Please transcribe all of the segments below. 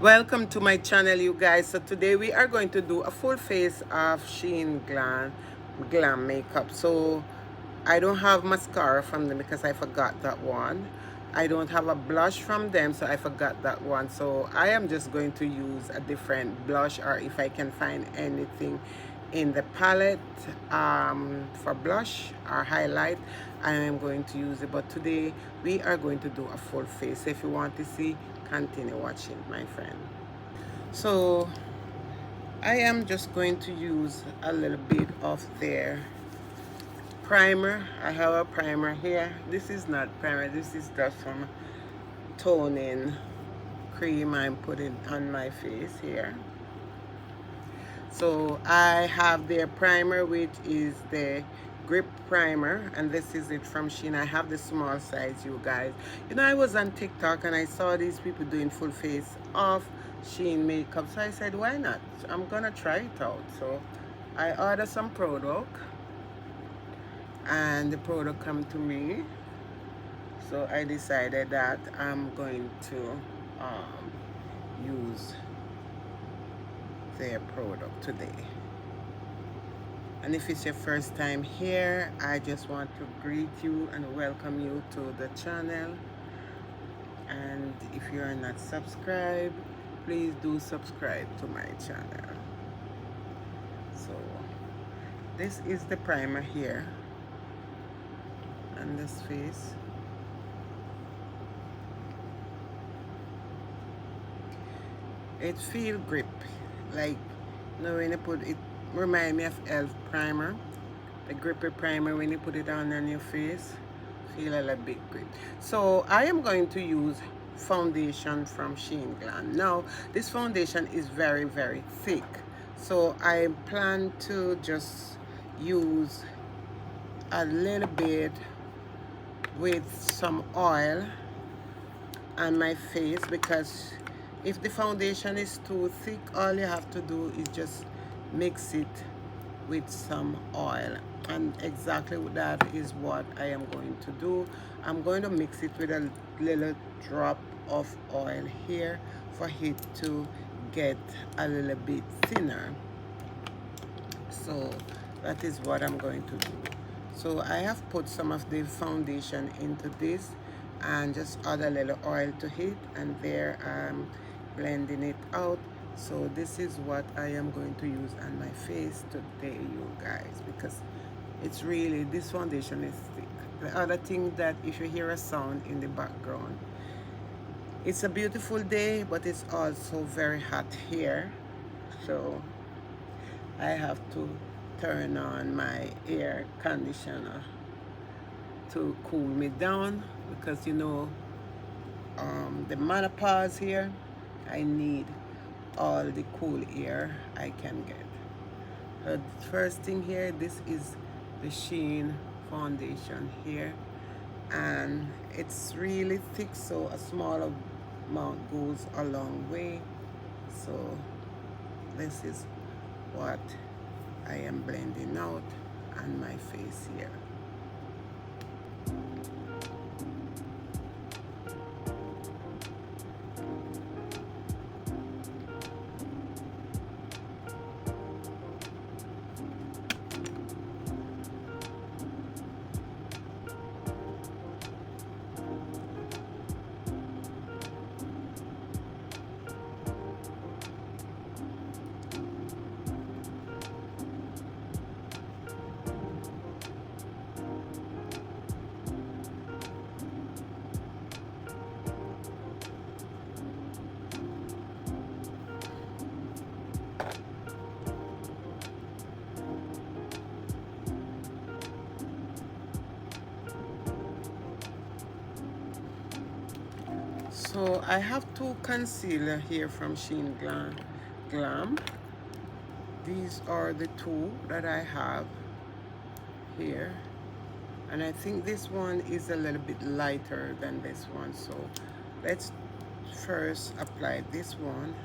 Welcome to my channel, you guys. So today we are going to do a full face of Glam makeup. So I don't have mascara from them because I forgot that one. I don't have a blush from them, so I forgot that one. So I am just going to use a different blush, or if I can find anything in the palette for blush or highlight, I am going to use it. But today we are going to do a full face. So if you want to see, continue watching, my friend. So I am just going to use a little bit of their primer. I have a primer here. This is not primer, this is just some toning cream I'm putting on my face here. So I have their primer, which is the grip primer, and this is it from Shein. I have the small size, you guys. You know, I was on TikTok and I saw these people doing full face of Shein makeup, so I said, why not? I'm gonna try it out. So I ordered some product and the product come to me, so I decided that I'm going to use their product today. And if it's your first time here, I just want to greet you and welcome you to the channel. And if you are not subscribed, please do subscribe to my channel. So this is the primer here on this face. It feel grip, like, you know, when you put it, remind me of Elf primer, the grippy primer. When you put it on your face, feel a little bit grip. So I am going to use foundation from SHEGLAM. Now this foundation is very thick, so I plan to just use a little bit with some oil on my face, because if the foundation is too thick, all you have to do is just mix it with some oil, and exactly that is what I am going to do. I'm going to mix it with a little drop of oil here for it to get a little bit thinner. So that is what I'm going to do. So I have put some of the foundation into this and just add a little oil to it, and there I'm blending it out. So this is what I am going to use on my face today, you guys, because it's really, this foundation is thick. The other thing, that if you hear a sound in the background, it's a beautiful day, but it's also very hot here, so I have to turn on my air conditioner to cool me down, because you know, the menopause here, I need all the cool air I can get. The first thing here, this is the Shein foundation here, and it's really thick, so a small amount goes a long way. So this is what I am blending out on my face here. So I have two concealer here from SHEGLAM. These are the two that I have here, and I think this one is a little bit lighter than this one. So let's first apply this one.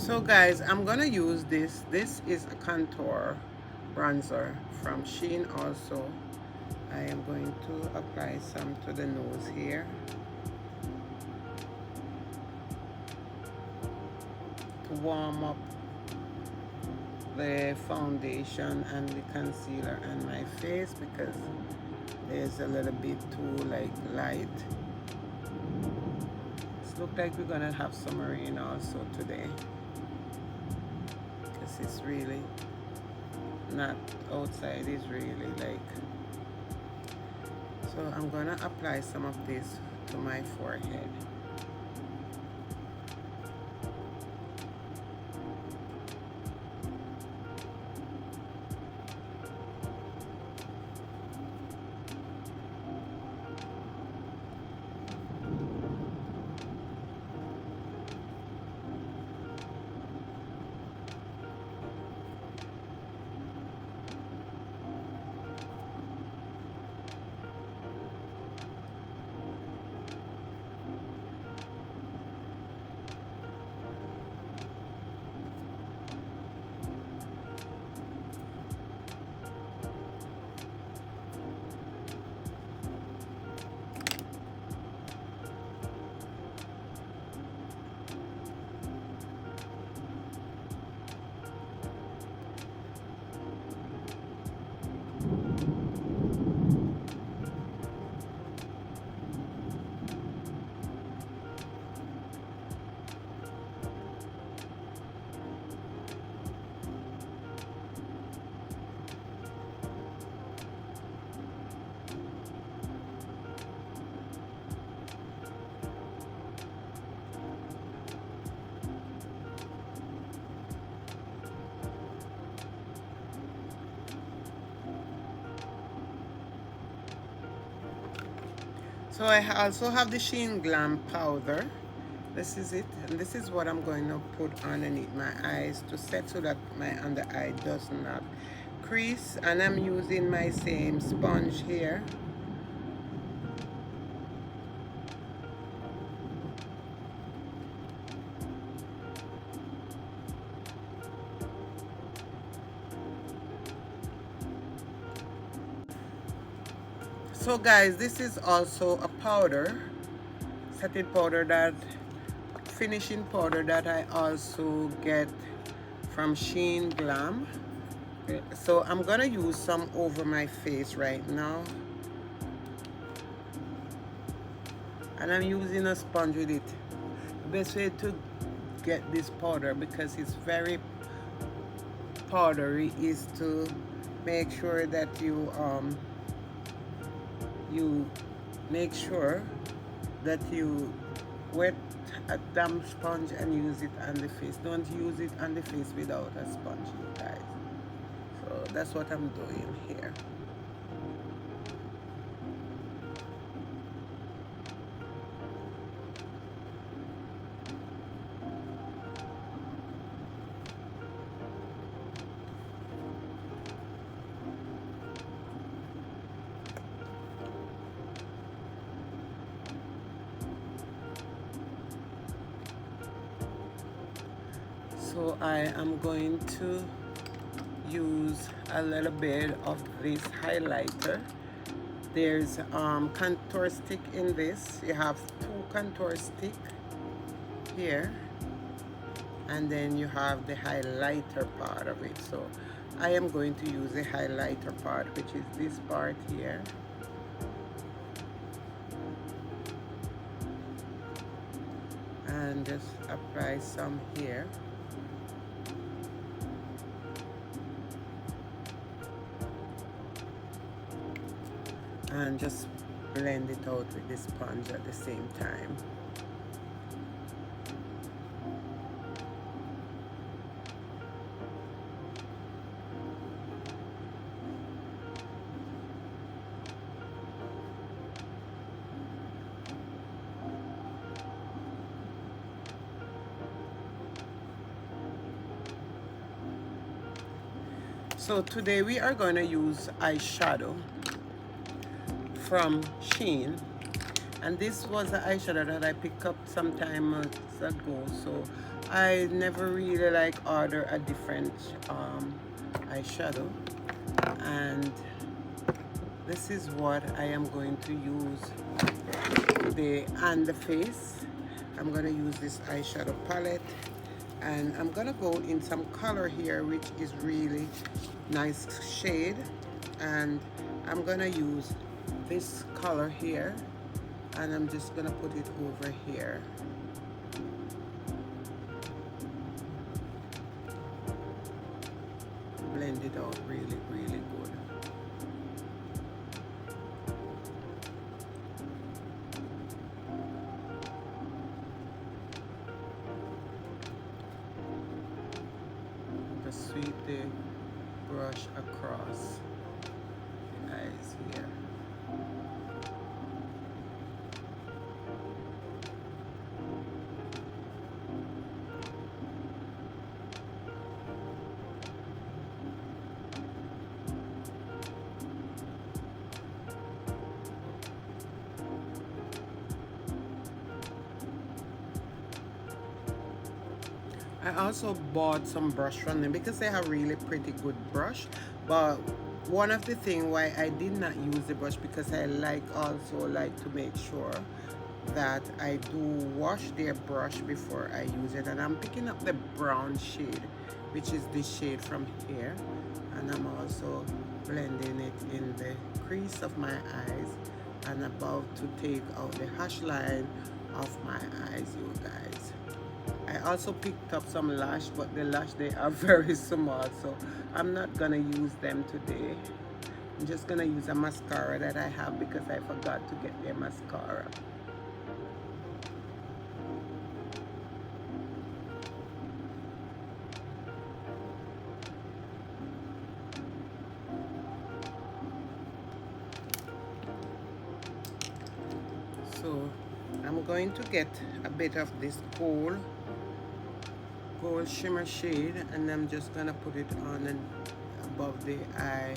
So guys, I'm gonna use this. This is a contour bronzer from Shein also. I am going to apply some to the nose here to warm up the foundation and the concealer on my face because there's a little bit too like light. It looks like we're gonna have some rain also today because it's really not outside, is really like. So I'm gonna apply some of this to my forehead. So I also have the Shein Glam powder. This is it, and this is what I'm going to put underneath my eyes to set so that my under eye does not crease. And I'm using my same sponge here. So guys, this is also a powder, setting powder, that finishing powder that I also get from Shein Glam. So I'm gonna use some over my face right now, and I'm using a sponge with it. The best way to get this powder, because it's very powdery, is to make sure that you make sure that you wet a damp sponge and use it on the face. Don't use it on the face without a sponge, you guys. So that's what I'm doing here. So I am going to use a little bit of this highlighter. There's contour stick in this. You have 2 contour stick here, and then you have the highlighter part of it. So I am going to use the highlighter part, which is this part here. And just apply some here. And just blend it out with the sponge at the same time. So today we are going to use eyeshadow from Shein, and this was the eyeshadow that I picked up some time ago. So I never really like order a different eyeshadow, and this is what I am going to use today on the face. I'm gonna use this eyeshadow palette, and I'm gonna go in some color here which is really nice shade, and I'm gonna use this color here, and I'm just gonna put it over here. Blend it out really, really good. Just sweep the brush across the eyes here. I also bought some brush from them because they have really pretty good brush, but one of the things why I did not use the brush, because I also like to make sure that I do wash their brush before I use it. And I'm picking up the brown shade, which is this shade from here, and I'm also blending it in the crease of my eyes and about to take out the hash line of my eyes, you guys. I also picked up some lash, but the lash, they are very small, so I'm not gonna use them today. I'm just gonna use a mascara that I have because I forgot to get their mascara. So I'm going to get a bit of this gold shimmer shade, and I'm just gonna put it on and above the eye,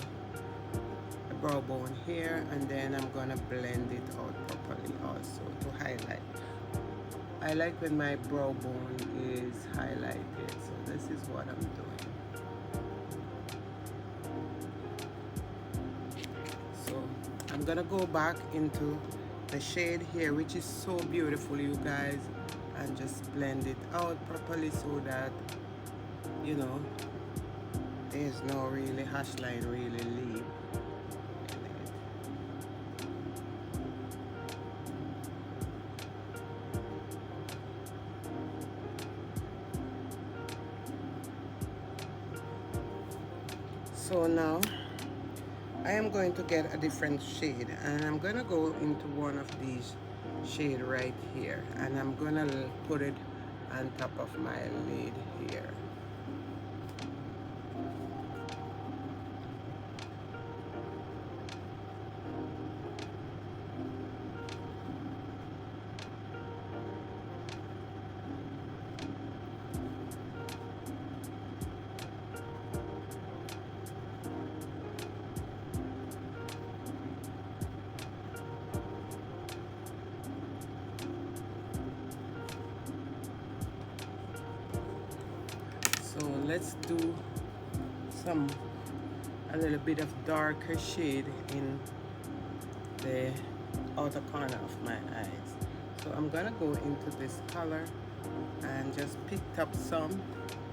the brow bone here, and then I'm gonna blend it out properly also to highlight. I like when my brow bone is highlighted, so this is what I'm doing. So I'm gonna go back into the shade here, which is so beautiful, you guys, and just blend it out properly so that, you know, there's no really hash line really leave in it. So now I am going to get a different shade, and I'm gonna go into one of these shade right here, and I'm gonna put it on top of my lid here. So let's do a little bit of darker shade in the outer corner of my eyes. So I'm gonna go into this color and just picked up some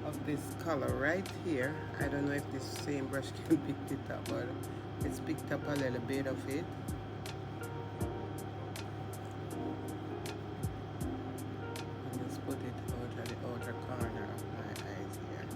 of this color right here. I don't know if this same brush can pick it up, but it's picked up a little bit of it. And just put it out at the outer corner of my eyes here.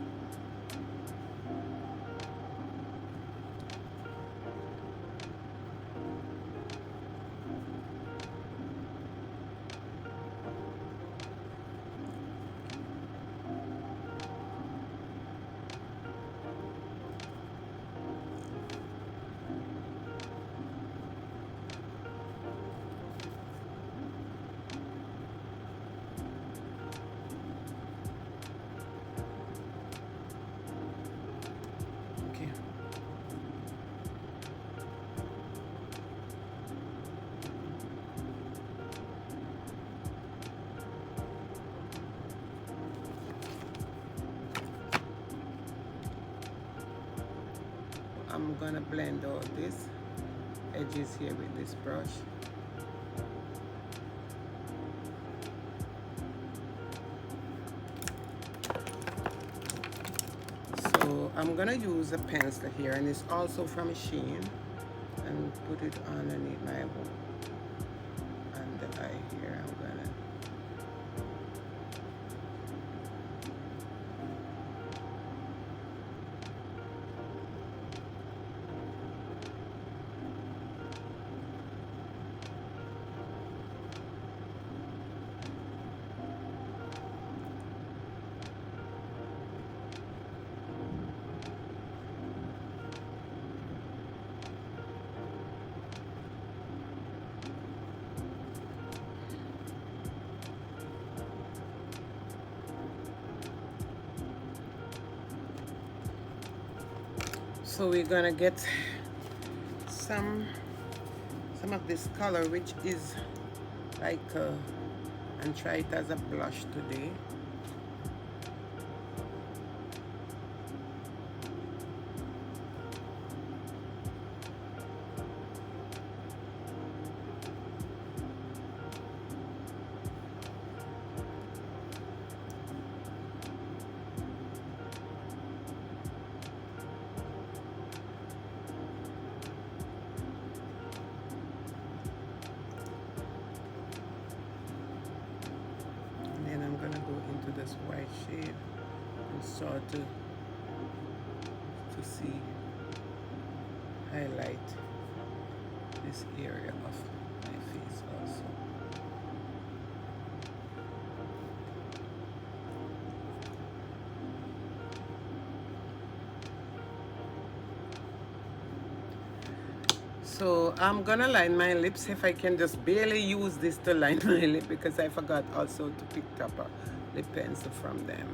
I'm gonna blend out this edges here with this brush. So I'm gonna use a pencil here, and it's also from Shein, and put it underneath my under eye here. I'm gonna so we're gonna get some of this color, which is like and try it as a blush today. This white shade and start to see, highlight this area of my face also. So I'm gonna line my lips, if I can just barely use this to line my lip, because I forgot also to pick up a lip pencil from them.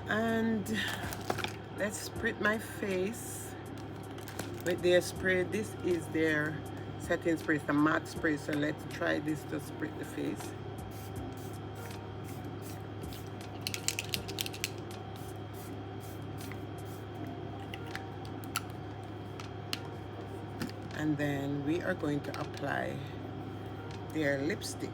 And let's spritz my face with their spray. This is their setting spray, it's a matte spray, so let's try this to spritz the face. And then we are going to apply their lipstick.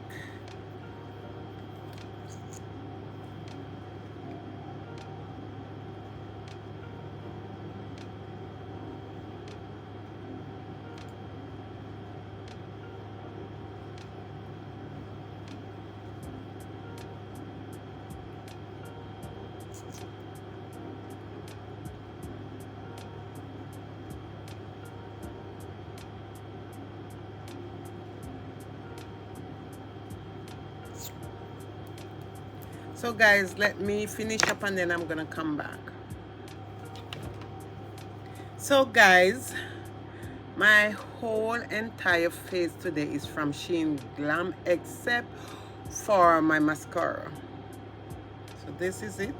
So guys, let me finish up and then I'm gonna come back. So guys, my whole entire face today is from SHEGLAM except for my mascara. So this is it.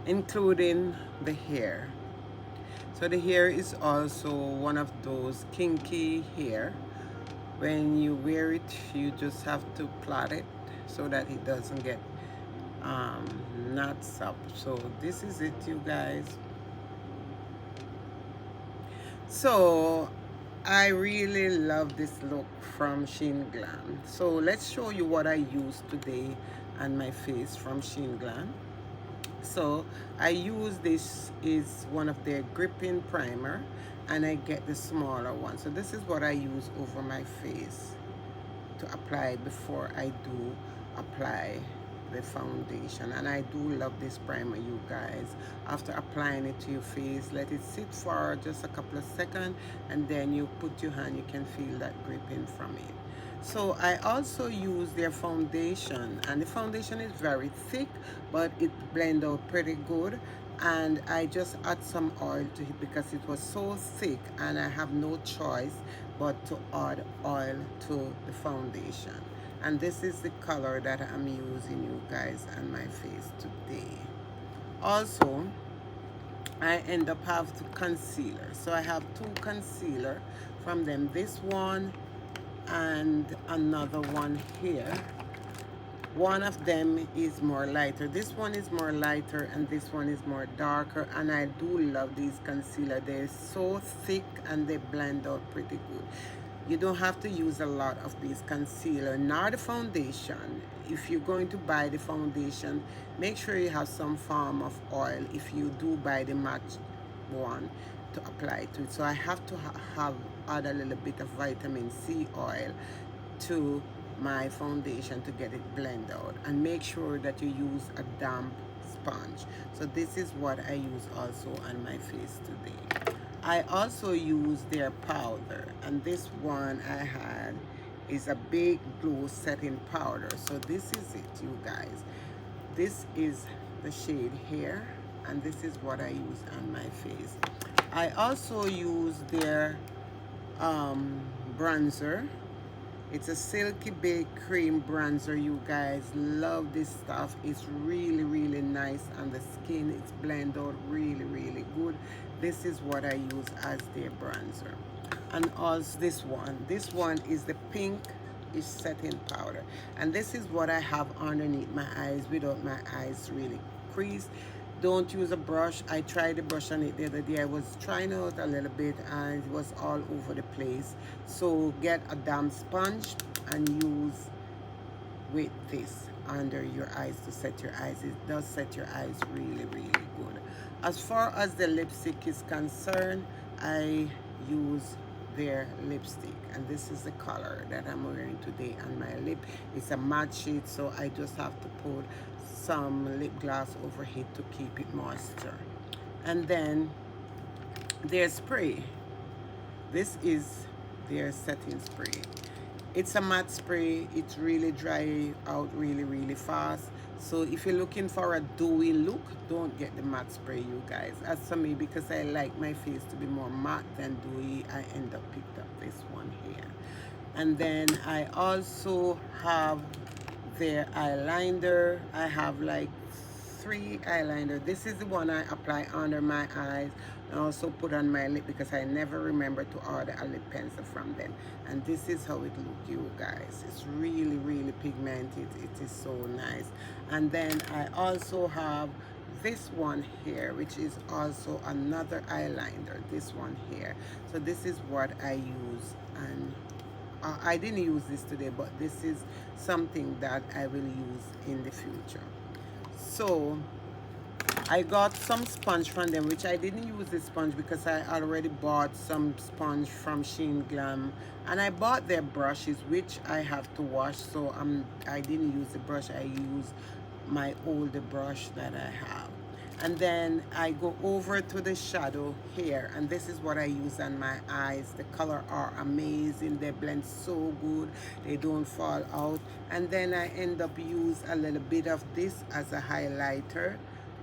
Including the hair. So the hair is also one of those kinky hair. When you wear it, you just have to plait it so that it doesn't get knots up. So this is it, you guys. So I really love this look from SHEGLAM. So let's show you what I used today on my face from SHEGLAM. So I use this is one of their gripping primer, and I get the smaller one. So this is what I use over my face to apply before I do apply the foundation. And I do love this primer, you guys. After applying it to your face, let it sit for just a couple of seconds, and then you put your hand, you can feel that gripping from it. So I also use their foundation, and the foundation is very thick, but it blends out pretty good. And I just add some oil to it because it was so thick, and I have no choice but to add oil to the foundation. And this is the color that I'm using, you guys, on my face today. Also, I end up have the concealer. So I have two concealer from them. This one and another one here. One of them is more lighter. This one is more lighter and this one is more darker. And I do love these concealer. They're so thick and they blend out pretty good. You don't have to use a lot of these concealer, nor the foundation. If you're going to buy the foundation, make sure you have some form of oil if you do buy the matte one to apply to it. So I have to have add a little bit of vitamin C oil to my foundation to get it blend out, and make sure that you use a damp sponge. So this is what I use also on my face today. I also use their powder, and this one I had is a big glow setting powder. So this is it, you guys. This is the shade here, and this is what I use on my face. I also use their bronzer. It's a silky baked cream bronzer, you guys. Love this stuff. It's really, really nice on the skin. It's blend out really, really good. This is what I use as their bronzer. And also this one is the pink is setting powder, and this is what I have underneath my eyes without my eyes really creased. Don't use a brush. I tried the brush on it the other day. I was trying out a little bit and it was all over the place. So get a damp sponge and use with this under your eyes to set your eyes. It does set your eyes really, really good. As far as the lipstick is concerned, I use their lipstick, and this is the color that I'm wearing today on my lip. It's a matte shade, so I just have to put some lip gloss over it to keep it moisture. And then their spray. This is their setting spray. It's a matte spray. It's really dry out really, really fast. So if you're looking for a dewy look, don't get the matte spray, you guys. As for me, because I like my face to be more matte than dewy, I end up picked up this one here. And then I also have their eyeliner. I have like 3 eyeliner. This is the one I apply under my eyes and also put on my lip because I never remember to order a lip pencil from them. And this is how it look, you guys. It's really, really pigmented. It is so nice. And then I also have this one here, which is also another eyeliner, this one here. So this is what I use, and I didn't use this today, but this is something that I will use in the future. So I got some sponge from them, which I didn't use this sponge because I already bought some sponge from SHEGLAM, and I bought their brushes, which I have to wash. So I didn't use the brush. I used my older brush that I have. And then I go over to the shadow here, and this is what I use on my eyes. The color are amazing. They blend so good. They don't fall out. And then I end up use a little bit of this as a highlighter,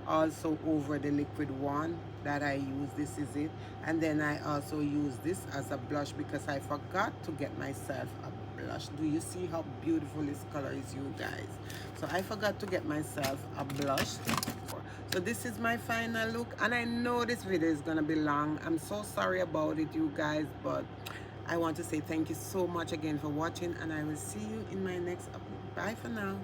also over the liquid one that I use. This is it. And then I also use this as a blush because I forgot to get myself a blush. Do you see how beautiful this color is, you guys? So I forgot to get myself a blush. So this is my final look, and I know this video is gonna be long. I'm so sorry about it, you guys, but I want to say thank you so much again for watching, and I will see you in my next upload. Bye for now.